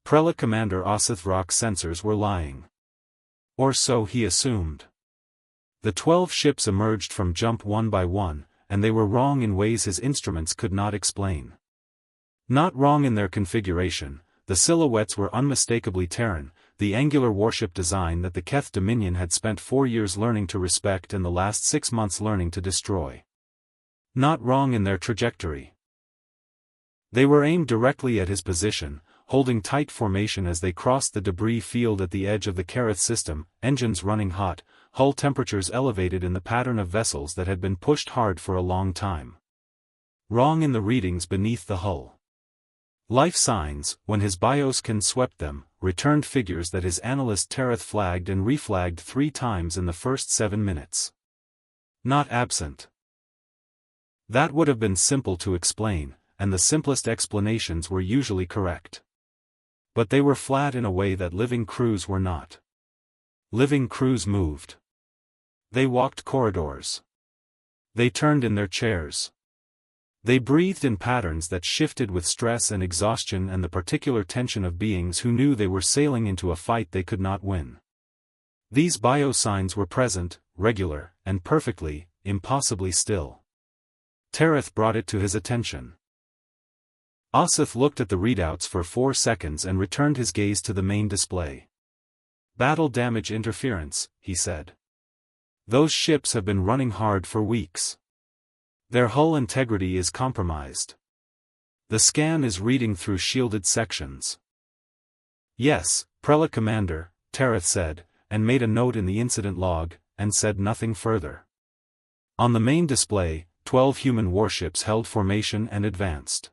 Prela Commander Osithrock's sensors were lying. Or so he assumed. The 12 ships emerged from jump one by one, and they were wrong in ways his instruments could not explain. Not wrong in their configuration, the silhouettes were unmistakably Terran, the angular warship design that the Keth Dominion had spent 4 years learning to respect and the last 6 months learning to destroy. Not wrong in their trajectory. They were aimed directly at his position, holding tight formation as they crossed the debris field at the edge of the Kareth system, engines running hot, hull temperatures elevated in the pattern of vessels that had been pushed hard for a long time. Wrong in the readings beneath the hull. Life signs, when his bioscan swept them, returned figures that his analyst Tereth flagged and reflagged 3 times in the first 7 minutes. Not absent. That would have been simple to explain, and the simplest explanations were usually correct. But they were flat in a way that living crews were not. Living crews moved. They walked corridors. They turned in their chairs. They breathed in patterns that shifted with stress and exhaustion and the particular tension of beings who knew they were sailing into a fight they could not win. These biosigns were present, regular, and perfectly, impossibly still. Tereth brought it to his attention. Osith looked at the readouts for 4 seconds and returned his gaze to the main display. Battle damage interference, he said. Those ships have been running hard for weeks. Their hull integrity is compromised. The scan is reading through shielded sections. Yes, Prela Commander, Tereth said, and made a note in the incident log, and said nothing further. On the main display, 12 human warships held formation and advanced.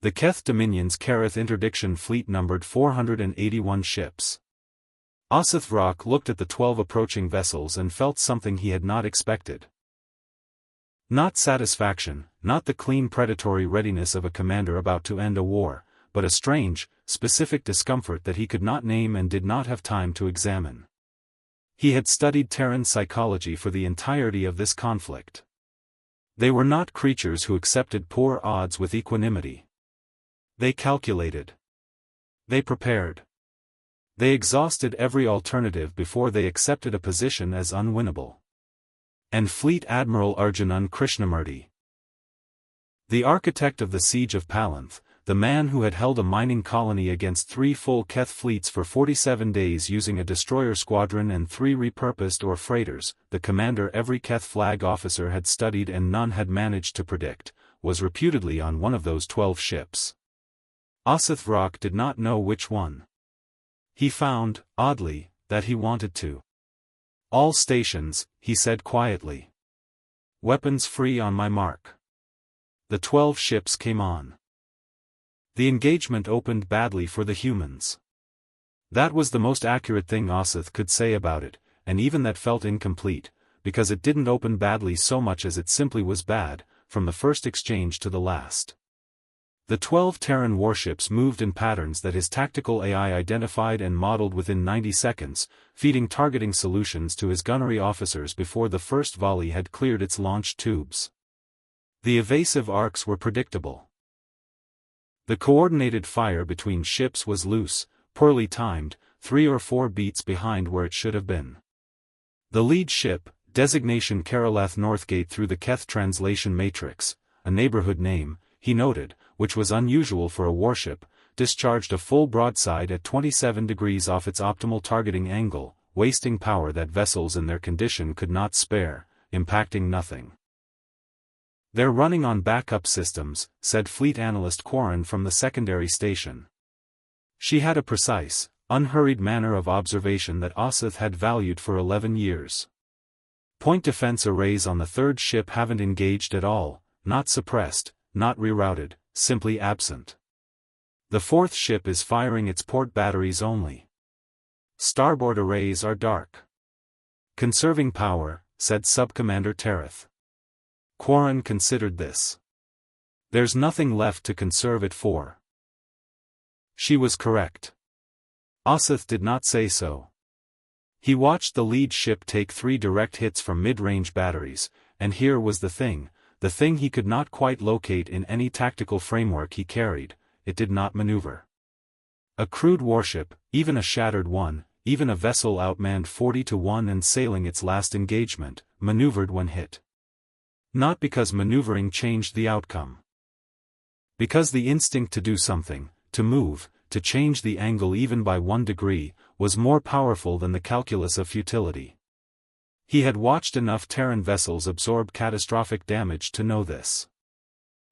The Keth Dominion's Kareth interdiction fleet numbered 481 ships. Osithrock looked at the 12 approaching vessels and felt something he had not expected. Not satisfaction, not the clean predatory readiness of a commander about to end a war, but a strange, specific discomfort that he could not name and did not have time to examine. He had studied Terran psychology for the entirety of this conflict. They were not creatures who accepted poor odds with equanimity. They calculated. They prepared. They exhausted every alternative before they accepted a position as unwinnable. And Fleet Admiral Arjunan Krishnamurti, the architect of the Siege of Palanth, the man who had held a mining colony against 3 full Keth fleets for 47 days using a destroyer squadron and 3 repurposed or freighters, the commander every Keth flag officer had studied and none had managed to predict, was reputedly on one of those 12 ships. Osithrock did not know which one. He found, oddly, that he wanted to. All stations, he said quietly. Weapons free on my mark. The 12 ships came on. The engagement opened badly for the humans. That was the most accurate thing Osith could say about it, and even that felt incomplete, because it didn't open badly so much as it simply was bad, from the first exchange to the last. The 12 Terran warships moved in patterns that his tactical AI identified and modeled within 90 seconds, feeding targeting solutions to his gunnery officers before the first volley had cleared its launch tubes. The evasive arcs were predictable. The coordinated fire between ships was loose, poorly timed, 3 or 4 beats behind where it should have been. The lead ship, designation Karalath Northgate through the Keth translation matrix, a neighborhood name, he noted, which was unusual for a warship, discharged a full broadside at 27 degrees off its optimal targeting angle, wasting power that vessels in their condition could not spare, impacting nothing. They're running on backup systems, said fleet analyst Quarren from the secondary station. She had a precise, unhurried manner of observation that Osith had valued for 11 years. Point defense arrays on the 3rd ship haven't engaged at all, not suppressed, not rerouted, simply absent. The 4th ship is firing its port batteries only. Starboard arrays are dark. Conserving power, said Subcommander Tereth. Quarren considered this. There's nothing left to conserve it for. She was correct. Osith did not say so. He watched the lead ship take 3 direct hits from mid-range batteries, and here was the thing he could not quite locate in any tactical framework he carried: it did not maneuver. A crude warship, even a shattered one, even a vessel outmanned 40-1 and sailing its last engagement, maneuvered when hit. Not because maneuvering changed the outcome. Because the instinct to do something, to move, to change the angle even by 1 degree, was more powerful than the calculus of futility. He had watched enough Terran vessels absorb catastrophic damage to know this.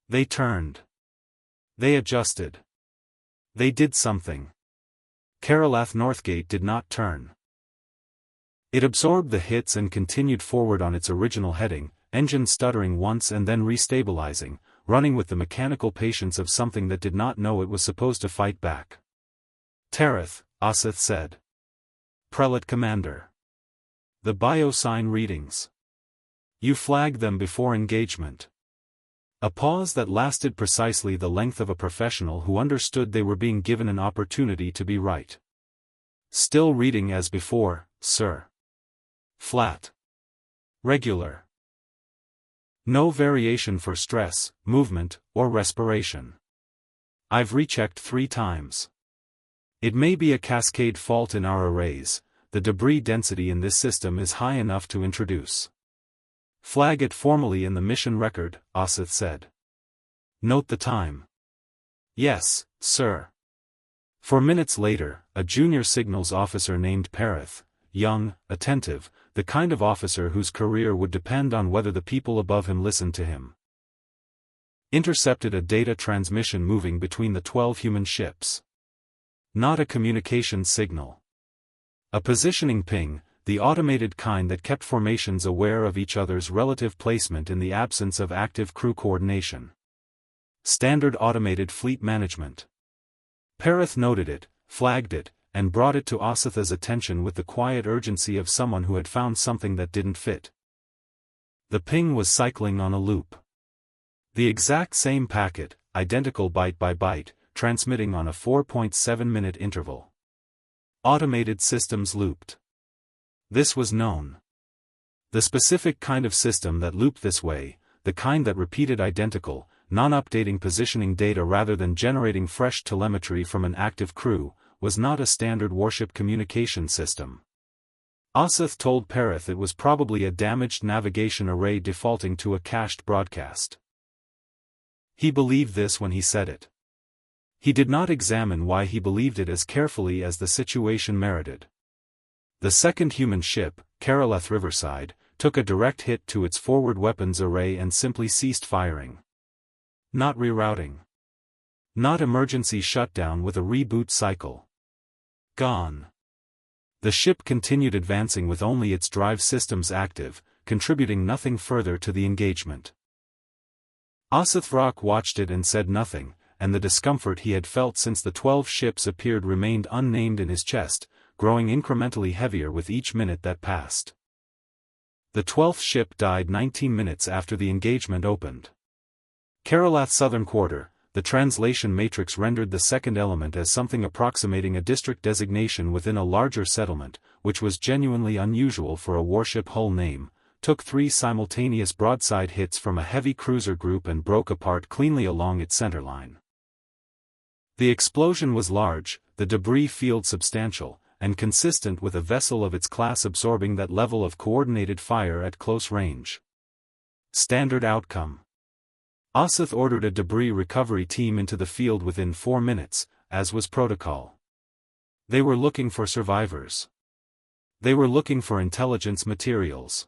They turned. They adjusted. They did something. Karalath Northgate did not turn. It absorbed the hits and continued forward on its original heading, engine stuttering once and then restabilizing, running with the mechanical patience of something that did not know it was supposed to fight back. Tarath, Oseth said. Prelate Commander. The biosign readings. You flagged them before engagement. A pause that lasted precisely the length of a professional who understood they were being given an opportunity to be right. Still reading as before, sir. Flat. Regular. No variation for stress, movement, or respiration. I've rechecked 3 times. It may be a cascade fault in our arrays, the debris density in this system is high enough to introduce. Flag it formally in the mission record, Oseth said. Note the time. Yes, sir. 4 minutes later, a junior signals officer named Parath, young, attentive, the kind of officer whose career would depend on whether the people above him listened to him, intercepted a data transmission moving between the 12 human ships. Not a communication signal. A positioning ping, the automated kind that kept formations aware of each other's relative placement in the absence of active crew coordination. Standard automated fleet management. Parath noted it, flagged it, and brought it to Oseth's attention with the quiet urgency of someone who had found something that didn't fit. The ping was cycling on a loop. The exact same packet, identical byte by byte, transmitting on a 4.7-minute interval. Automated systems looped. This was known. The specific kind of system that looped this way, the kind that repeated identical, non-updating positioning data rather than generating fresh telemetry from an active crew, was not a standard warship communication system. Oseth told Parath it was probably a damaged navigation array defaulting to a cached broadcast. He believed this when he said it. He did not examine why he believed it as carefully as the situation merited. The second human ship, Karalath Riverside, took a direct hit to its forward weapons array and simply ceased firing. Not rerouting. Not emergency shutdown with a reboot cycle. Gone. The ship continued advancing with only its drive systems active, contributing nothing further to the engagement. Oseth Rock watched it and said nothing, and the discomfort he had felt since the 12 ships appeared remained unnamed in his chest, growing incrementally heavier with each minute that passed. The 12th ship died 19 minutes after the engagement opened. Karalath Southern Quarter, the translation matrix rendered the second element as something approximating a district designation within a larger settlement, which was genuinely unusual for a warship hull name, took 3 simultaneous broadside hits from a heavy cruiser group and broke apart cleanly along its centerline. The explosion was large, the debris field substantial, and consistent with a vessel of its class absorbing that level of coordinated fire at close range. Standard outcome. Oseth ordered a debris recovery team into the field within 4 minutes, as was protocol. They were looking for survivors. They were looking for intelligence materials.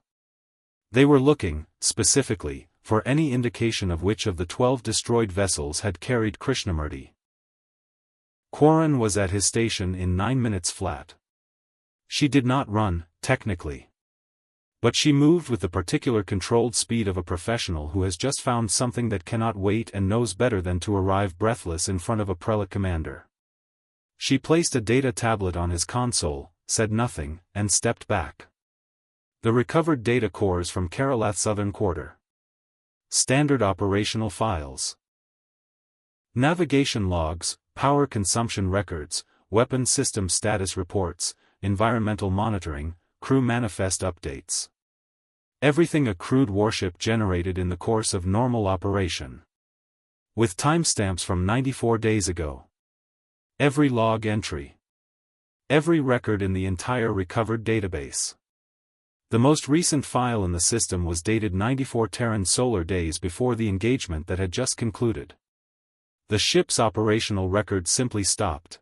They were looking, specifically, for any indication of which of the 12 destroyed vessels had carried Krishnamurti. Quarren was at his station in 9 minutes flat. She did not run, technically. But she moved with the particular controlled speed of a professional who has just found something that cannot wait and knows better than to arrive breathless in front of a prelate commander. She placed a data tablet on his console, said nothing, and stepped back. The recovered data cores from Karalath Southern Quarter. Standard operational files. Navigation logs, power consumption records, weapon system status reports, environmental monitoring, crew manifest updates. Everything a crude warship generated in the course of normal operation. With timestamps from 94 days ago. Every log entry. Every record in the entire recovered database. The most recent file in the system was dated 94 Terran solar days before the engagement that had just concluded. The ship's operational record simply stopped.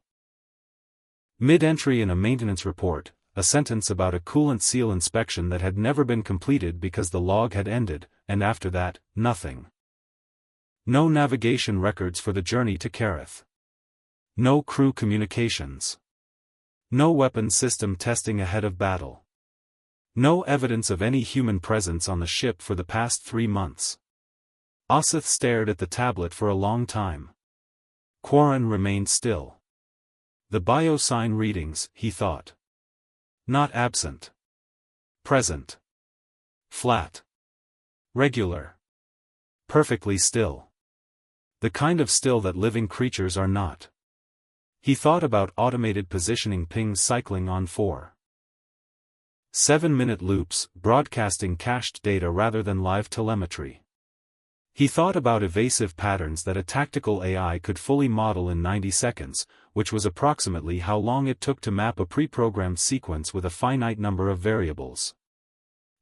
Mid-entry in a maintenance report, a sentence about a coolant seal inspection that had never been completed because the log had ended, and after that, nothing. No navigation records for the journey to Kareth. No crew communications. No weapons system testing ahead of battle. No evidence of any human presence on the ship for the past 3 months. Oseth stared at the tablet for a long time. Quarren remained still. The biosign readings, he thought. Not absent. Present. Flat. Regular. Perfectly still. The kind of still that living creatures are not. He thought about automated positioning pings cycling on 7-minute loops, broadcasting cached data rather than live telemetry. He thought about evasive patterns that a tactical AI could fully model in 90 seconds, which was approximately how long it took to map a pre-programmed sequence with a finite number of variables.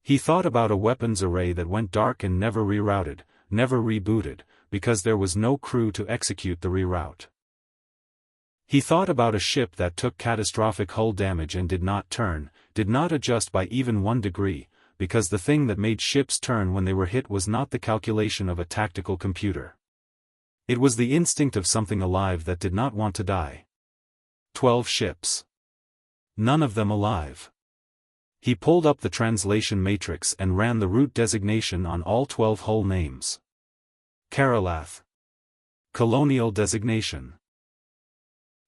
He thought about a weapons array that went dark and never rerouted, never rebooted, because there was no crew to execute the reroute. He thought about a ship that took catastrophic hull damage and did not turn, did not adjust by even 1 degree, because the thing that made ships turn when they were hit was not the calculation of a tactical computer. It was the instinct of something alive that did not want to die. 12 ships. None of them alive. He pulled up the translation matrix and ran the route designation on all 12 hull names. Karalath. Colonial designation.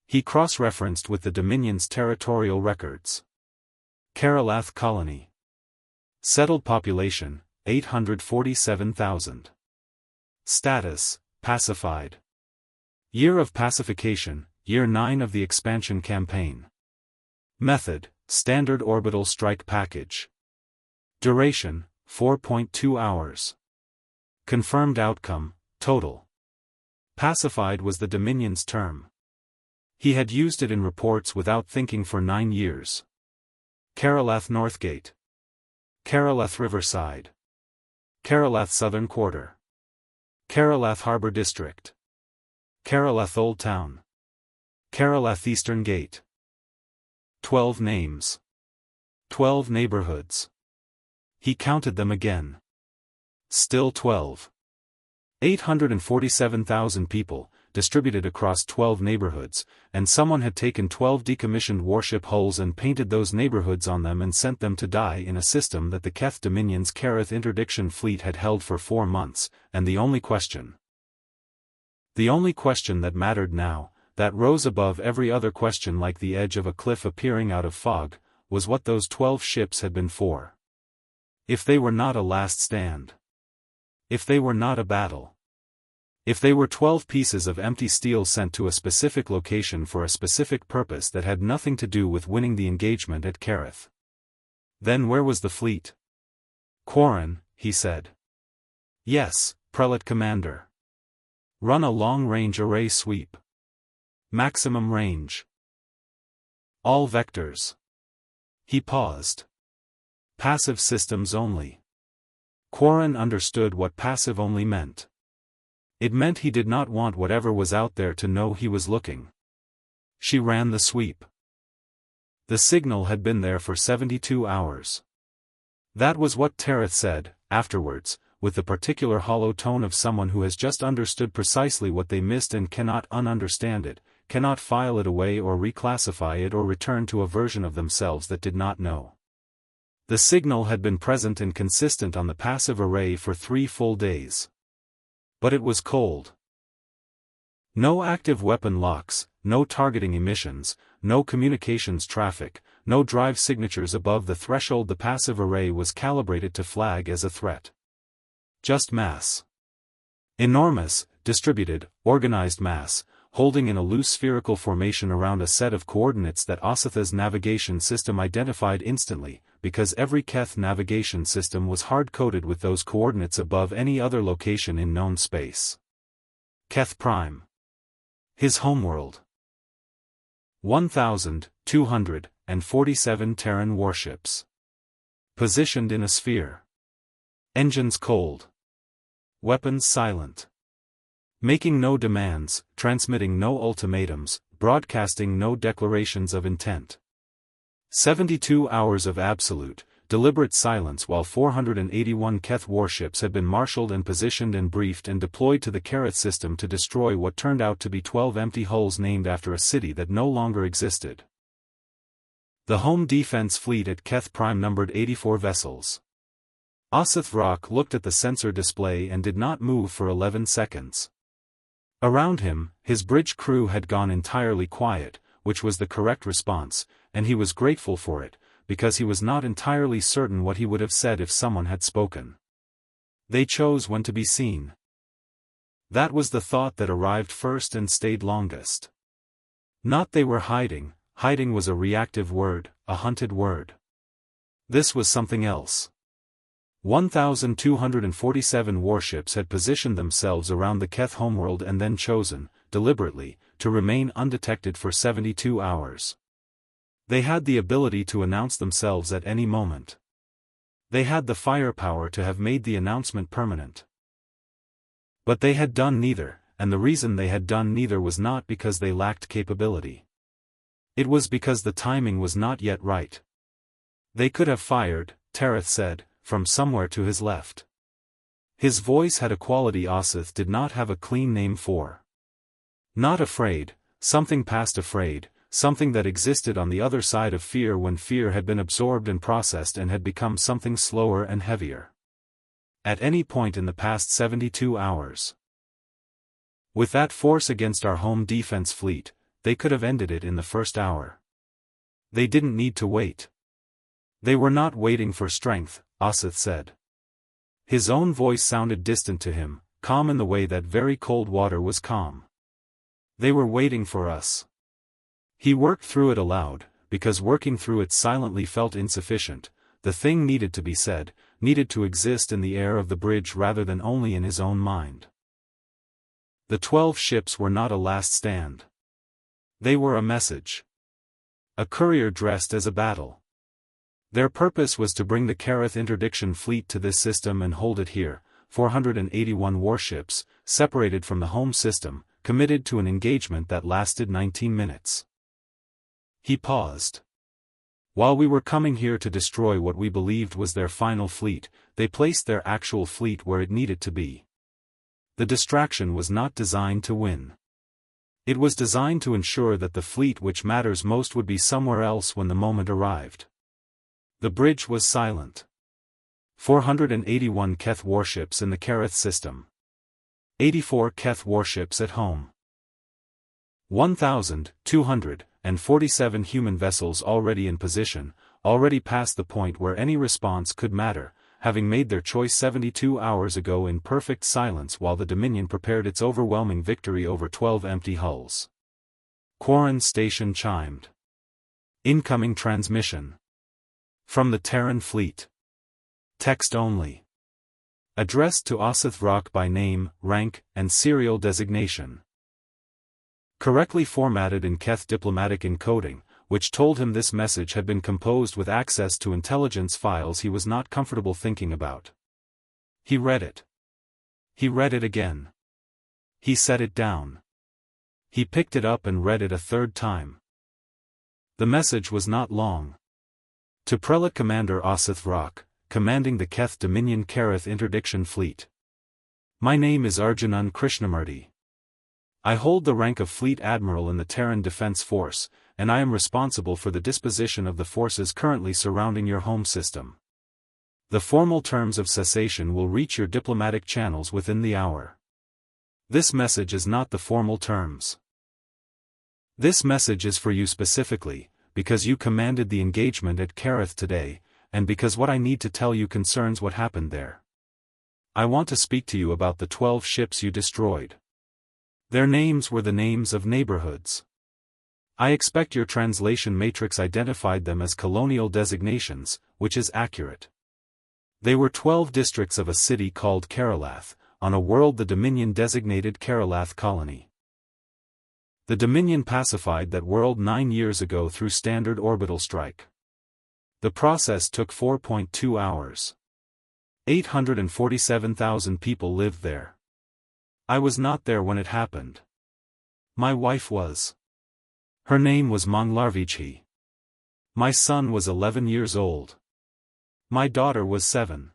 He cross-referenced with the Dominion's territorial records. Karalath Colony. Settled population, 847,000. Status, pacified. Year of pacification, Year 9 of the expansion campaign. Method, Standard Orbital Strike Package. Duration, 4.2 hours. Confirmed outcome, total. Pacified was the Dominion's term. He had used it in reports without thinking for 9 years. Karalath Northgate. Karalath Riverside. Karalath Southern Quarter. Karalath Harbor District. Karalath Old Town. Karalath Eastern Gate. 12 names. 12 neighborhoods. He counted them again. Still 12. 847,000 people, distributed across 12 neighborhoods, and someone had taken 12 decommissioned warship hulls and painted those neighborhoods on them and sent them to die in a system that the Keth Dominion's Kareth interdiction fleet had held for 4 months, and the only question that mattered now, that rose above every other question like the edge of a cliff appearing out of fog, was what those 12 ships had been for. If they were not a last stand. If they were not a battle. If they were 12 pieces of empty steel sent to a specific location for a specific purpose that had nothing to do with winning the engagement at Kareth. Then where was the fleet? Quarren, he said. Yes, Prelate Commander. Run a long-range array sweep. Maximum range. All vectors. He paused. Passive systems only. Quarren understood what passive only meant. It meant he did not want whatever was out there to know he was looking. She ran the sweep. The signal had been there for 72 hours. That was what Tereth said, afterwards, with the particular hollow tone of someone who has just understood precisely what they missed and cannot ununderstand it, cannot file it away or reclassify it or return to a version of themselves that did not know. The signal had been present and consistent on the passive array for 3 full days. But it was cold. No active weapon locks, no targeting emissions, no communications traffic, no drive signatures above the threshold the passive array was calibrated to flag as a threat. Just mass. Enormous, distributed, organized mass, holding in a loose spherical formation around a set of coordinates that Oseth's navigation system identified instantly, because every Keth navigation system was hard-coded with those coordinates above any other location in known space. Keth Prime. His homeworld. 1,247 Terran warships. Positioned in a sphere. Engines cold. Weapons silent. Making no demands, transmitting no ultimatums, broadcasting no declarations of intent. 72 hours of absolute, deliberate silence while 481 Keth warships had been marshaled and positioned and briefed and deployed to the Kareth system to destroy what turned out to be 12 empty hulls named after a city that no longer existed. The home defense fleet at Keth Prime numbered 84 vessels. Osith Rock looked at the sensor display and did not move for 11 seconds. Around him, his bridge crew had gone entirely quiet, which was the correct response, and he was grateful for it, because he was not entirely certain what he would have said if someone had spoken. They chose when to be seen. That was the thought that arrived first and stayed longest. Not they were hiding was a reactive word, a hunted word. This was something else. 1,247 warships had positioned themselves around the Keth homeworld and then chosen, deliberately, to remain undetected for 72 hours. They had the ability to announce themselves at any moment. They had the firepower to have made the announcement permanent. But they had done neither, and the reason they had done neither was not because they lacked capability. It was because the timing was not yet right. They could have fired, Tareth said, from somewhere to his left. His voice had a quality Osith did not have a clean name for. Not afraid, something past afraid, something that existed on the other side of fear when fear had been absorbed and processed and had become something slower and heavier. At any point in the past 72 hours. With that force against our home defense fleet, they could have ended it in the first hour. They didn't need to wait. They were not waiting for strength, Osith said. His own voice sounded distant to him, calm in the way that very cold water was calm. They were waiting for us. He worked through it aloud, because working through it silently felt insufficient. The thing needed to be said, needed to exist in the air of the bridge rather than only in his own mind. The 12 ships were not a last stand. They were a message. A courier dressed as a battle. Their purpose was to bring the Kareth interdiction fleet to this system and hold it here, 481 warships, separated from the home system, committed to an engagement that lasted 19 minutes. He paused. While we were coming here to destroy what we believed was their final fleet, they placed their actual fleet where it needed to be. The distraction was not designed to win. It was designed to ensure that the fleet which matters most would be somewhere else when the moment arrived. The bridge was silent. 481 Keth warships in the Kareth system. 84 Keth warships at home. 1,247 human vessels already in position, already past the point where any response could matter, having made their choice 72 hours ago in perfect silence while the Dominion prepared its overwhelming victory over 12 empty hulls. Quarren station chimed. Incoming transmission. From the Terran fleet. Text only. Addressed to Osith Rock by name, rank, and serial designation. Correctly formatted in Keth diplomatic encoding, which told him this message had been composed with access to intelligence files he was not comfortable thinking about. He read it. He read it again. He set it down. He picked it up and read it a third time. The message was not long. To Prelate Commander Osith Rock, commanding the Keth Dominion Kareth Interdiction Fleet. My name is Arjunan Krishnamurti. I hold the rank of Fleet Admiral in the Terran Defense Force, and I am responsible for the disposition of the forces currently surrounding your home system. The formal terms of cessation will reach your diplomatic channels within the hour. This message is not the formal terms. This message is for you specifically, because you commanded the engagement at Kareth today, and because what I need to tell you concerns what happened there. I want to speak to you about the 12 ships you destroyed. Their names were the names of neighborhoods. I expect your translation matrix identified them as colonial designations, which is accurate. They were 12 districts of a city called Karalath, on a world the Dominion designated Karalath Colony. The Dominion pacified that world 9 years ago through standard orbital strike. The process took 4.2 hours. 847,000 people lived there. I was not there when it happened. My wife was. Her name was Manglarvichi. My son was 11 years old. My daughter was 7.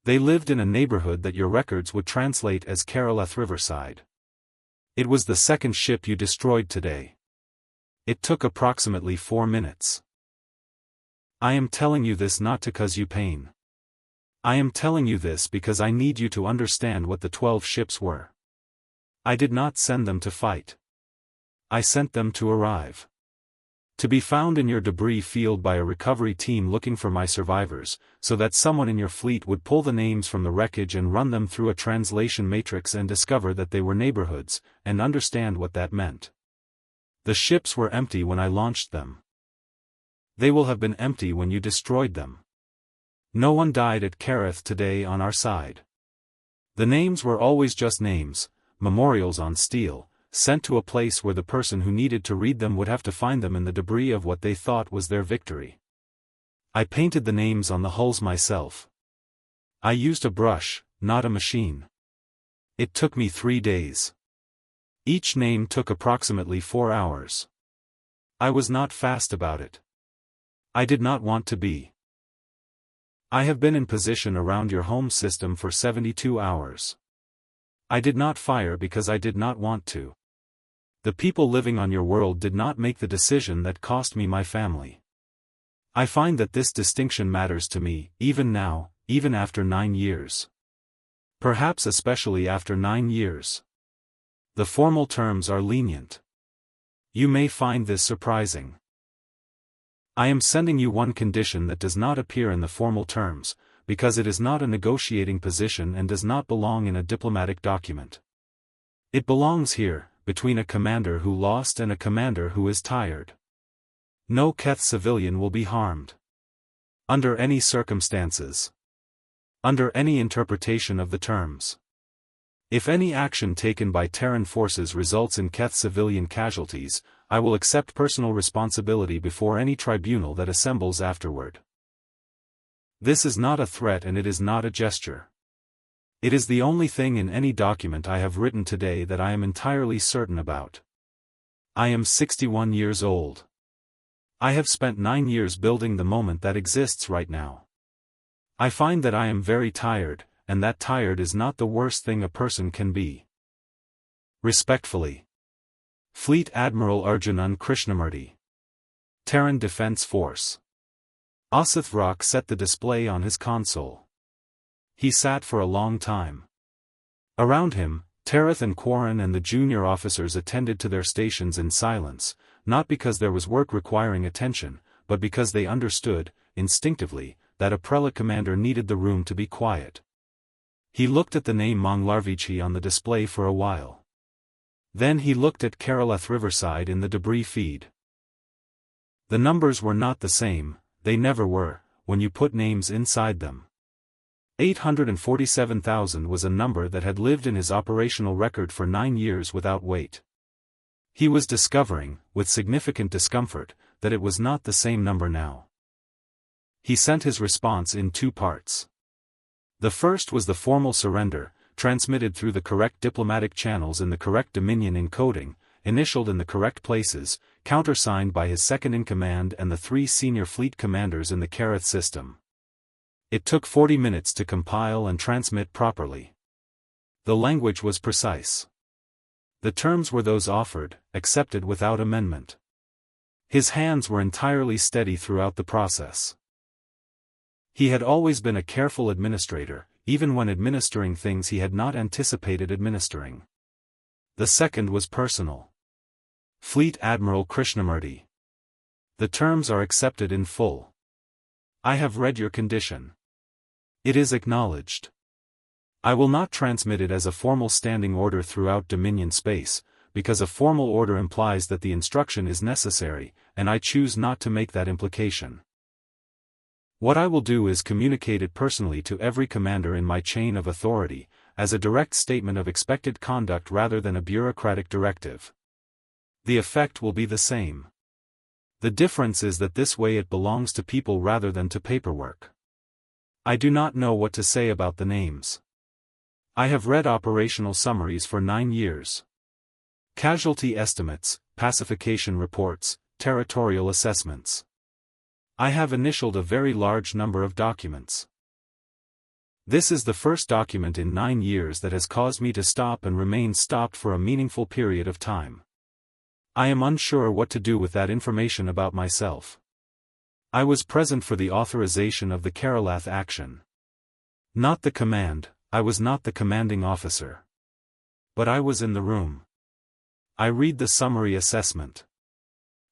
They lived in a neighborhood that your records would translate as Keralath Riverside. It was the second ship you destroyed today. It took approximately 4 minutes. I am telling you this not to cause you pain. I am telling you this because I need you to understand what the 12 ships were. I did not send them to fight. I sent them to arrive. To be found in your debris field by a recovery team looking for my survivors, so that someone in your fleet would pull the names from the wreckage and run them through a translation matrix and discover that they were neighborhoods, and understand what that meant. The ships were empty when I launched them. They will have been empty when you destroyed them. No one died at Keralath today on our side. The names were always just names, memorials on steel, sent to a place where the person who needed to read them would have to find them in the debris of what they thought was their victory. I painted the names on the hulls myself. I used a brush, not a machine. It took me 3 days. Each name took approximately 4 hours. I was not fast about it. I did not want to be. I have been in position around your home system for 72 hours. I did not fire because I did not want to. The people living on your world did not make the decision that cost me my family. I find that this distinction matters to me, even now, even after 9 years. Perhaps especially after 9 years. The formal terms are lenient. You may find this surprising. I am sending you one condition that does not appear in the formal terms, because it is not a negotiating position and does not belong in a diplomatic document. It belongs here, between a commander who lost and a commander who is tired. No Keth civilian will be harmed. Under any circumstances. Under any interpretation of the terms. If any action taken by Terran forces results in Keth civilian casualties, I will accept personal responsibility before any tribunal that assembles afterward. This is not a threat and it is not a gesture. It is the only thing in any document I have written today that I am entirely certain about. I am 61 years old. I have spent 9 years building the moment that exists right now. I find that I am very tired, and that tired is not the worst thing a person can be. Respectfully. Fleet Admiral Arjunan Krishnamurti. Terran Defense Force. Osith Rock set the display on his console. He sat for a long time. Around him, Terath and Quarren and the junior officers attended to their stations in silence, not because there was work requiring attention, but because they understood, instinctively, that a prelate commander needed the room to be quiet. He looked at the name Manglarvichi on the display for a while. Then he looked at Keralath Riverside in the debris feed. The numbers were not the same, they never were, when you put names inside them. 847,000 was a number that had lived in his operational record for 9 years without weight. He was discovering, with significant discomfort, that it was not the same number now. He sent his response in 2 parts. The first was the formal surrender, transmitted through the correct diplomatic channels in the correct Dominion encoding, initialed in the correct places, countersigned by his second-in-command and the 3 senior fleet commanders in the Keralath system. It took 40 minutes to compile and transmit properly. The language was precise. The terms were those offered, accepted without amendment. His hands were entirely steady throughout the process. He had always been a careful administrator, even when administering things he had not anticipated administering. The second was personal. Fleet Admiral Krishnamurti. The terms are accepted in full. I have read your condition. It is acknowledged. I will not transmit it as a formal standing order throughout Dominion space, because a formal order implies that the instruction is necessary, and I choose not to make that implication. What I will do is communicate it personally to every commander in my chain of authority, as a direct statement of expected conduct rather than a bureaucratic directive. The effect will be the same. The difference is that this way it belongs to people rather than to paperwork. I do not know what to say about the names. I have read operational summaries for 9 years. Casualty estimates, pacification reports, territorial assessments. I have initialed a very large number of documents. This is the first document in 9 years that has caused me to stop and remain stopped for a meaningful period of time. I am unsure what to do with that information about myself. I was present for the authorization of the Karalath action. Not the command, I was not the commanding officer. But I was in the room. I read the summary assessment.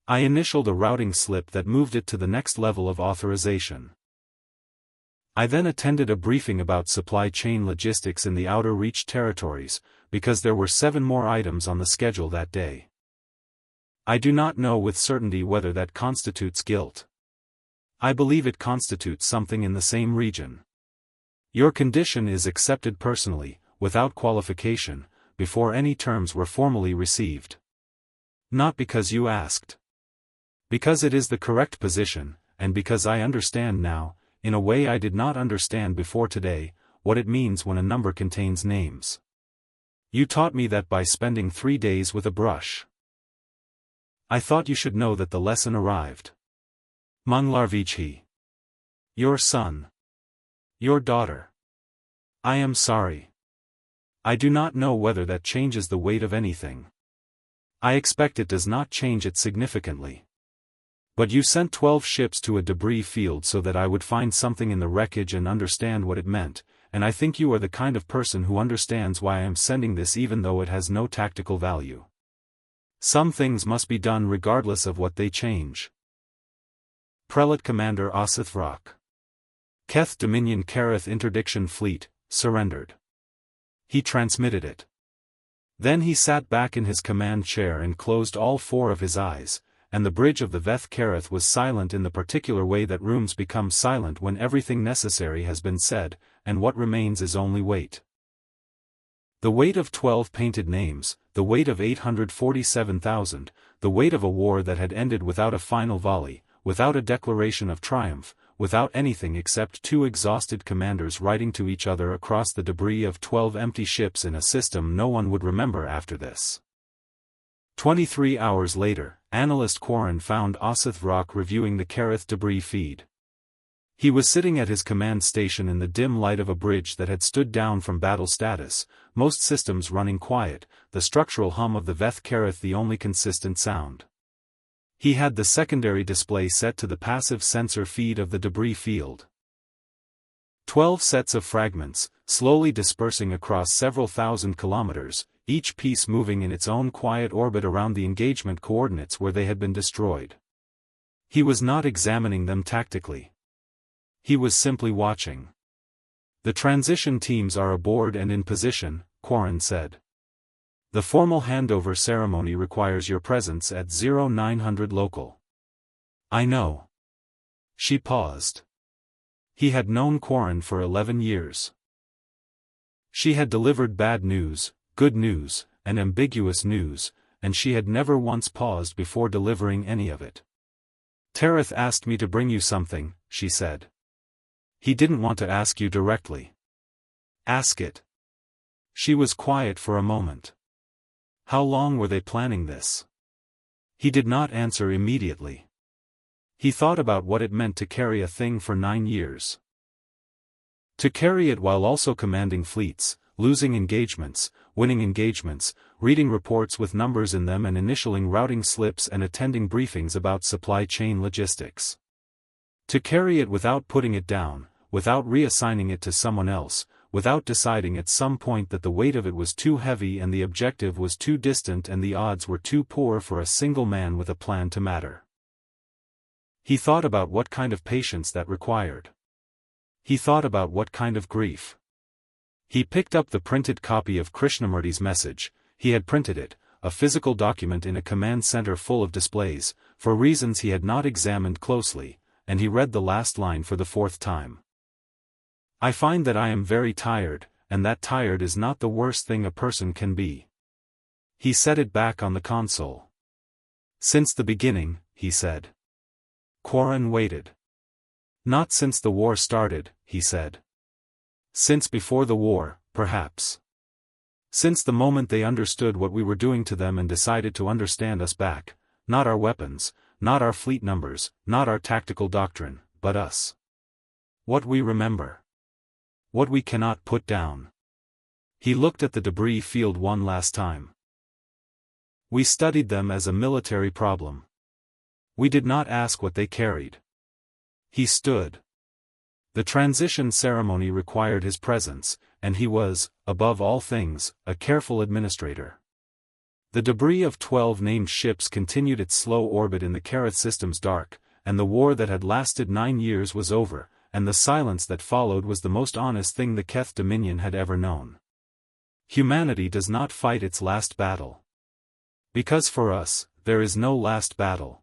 I initialed a routing slip that moved it to the next level of authorization. I then attended a briefing about supply chain logistics in the outer reach territories, because there were 7 more items on the schedule that day. I do not know with certainty whether that constitutes guilt. I believe it constitutes something in the same region. Your condition is accepted personally, without qualification, before any terms were formally received. Not because you asked. Because it is the correct position, and because I understand now, in a way I did not understand before today, what it means when a number contains names. You taught me that by spending 3 days with a brush. I thought you should know that the lesson arrived. Manglarvichi. Your son. Your daughter. I am sorry. I do not know whether that changes the weight of anything. I expect it does not change it significantly. But you sent 12 ships to a debris field so that I would find something in the wreckage and understand what it meant, and I think you are the kind of person who understands why I am sending this even though it has no tactical value. Some things must be done regardless of what they change. Prelate Commander Osith Rock. Keth Dominion Kareth Interdiction Fleet, surrendered. He transmitted it. Then he sat back in his command chair and closed all 4 of his eyes, and the bridge of the Veth Kareth was silent in the particular way that rooms become silent when everything necessary has been said, and what remains is only weight. The weight of 12 painted names, the weight of 847,000, the weight of a war that had ended without a final volley, without a declaration of triumph, without anything except 2 exhausted commanders writing to each other across the debris of 12 empty ships in a system no one would remember after this. 23 hours later, analyst Quarren found Osith Rock reviewing the Kareth debris feed. He was sitting at his command station in the dim light of a bridge that had stood down from battle status, most systems running quiet, the structural hum of the Veth Kareth the only consistent sound. He had the secondary display set to the passive sensor feed of the debris field. 12 sets of fragments, slowly dispersing across several thousand kilometers, each piece moving in its own quiet orbit around the engagement coordinates where they had been destroyed. He was not examining them tactically. He was simply watching. The transition teams are aboard and in position, Quarren said. The formal handover ceremony requires your presence at 0900 local. I know. She paused. He had known Quarren for 11 years. She had delivered bad news, good news, and ambiguous news, and she had never once paused before delivering any of it. Tereth asked me to bring you something, she said. He didn't want to ask you directly. Ask it. She was quiet for a moment. How long were they planning this? He did not answer immediately. He thought about what it meant to carry a thing for 9 years. To carry it while also commanding fleets, losing engagements, winning engagements, reading reports with numbers in them and initialing routing slips and attending briefings about supply chain logistics. To carry it without putting it down, without reassigning it to someone else, without deciding at some point that the weight of it was too heavy and the objective was too distant and the odds were too poor for a single man with a plan to matter. He thought about what kind of patience that required. He thought about what kind of grief. He picked up the printed copy of Krishnamurti's message. He had printed it, a physical document in a command center full of displays, for reasons he had not examined closely, and he read the last line for the 4th time. I find that I am very tired, and that tired is not the worst thing a person can be. He set it back on the console. Since the beginning, he said. Quarren waited. Not since the war started, he said. Since before the war, perhaps. Since the moment they understood what we were doing to them and decided to understand us back, not our weapons, not our fleet numbers, not our tactical doctrine, but us. What we remember. What we cannot put down. He looked at the debris field one last time. We studied them as a military problem. We did not ask what they carried. He stood. The transition ceremony required his presence, and he was, above all things, a careful administrator. The debris of 12 named ships continued its slow orbit in the Karath system's dark, and the war that had lasted 9 years was over, and the silence that followed was the most honest thing the Keth Dominion had ever known. Humanity does not fight its last battle. Because for us, there is no last battle.